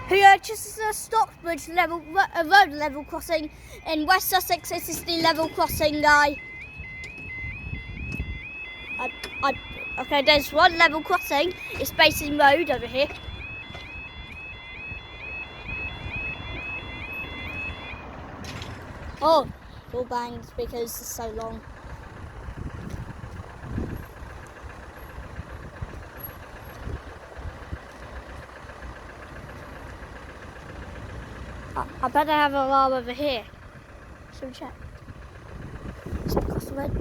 Here, Chicester Stockbridge road level crossing in West Sussex. This is the level crossing guy. Okay, there's one level crossing. It's Basin Road over here. Oh, all banged because it's so long. I better have an alarm over here. Should we check? Is it across the road?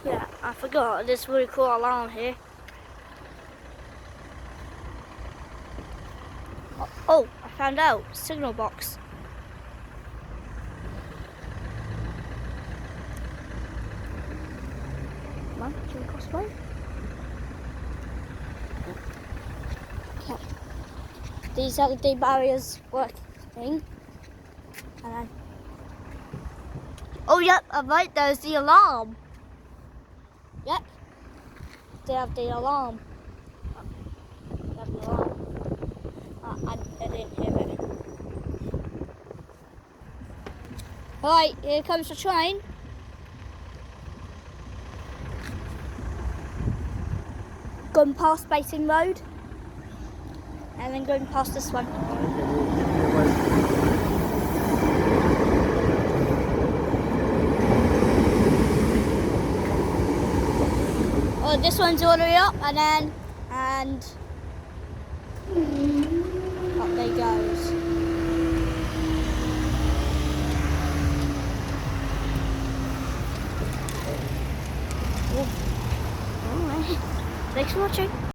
Yeah, I forgot. There's a really cool alarm here. Oh, I found out. Signal box. Come on, should we cross the road? Okay. These LED barriers working. And then... Oh, yep, I'm right. There's the alarm. Yep. They have the alarm. They have the alarm. I didn't hear it. Alright, here comes the train. Going past Basin Road. And then going past this one. Oh, this one's all the way up and up there goes. Alright. Thanks for watching.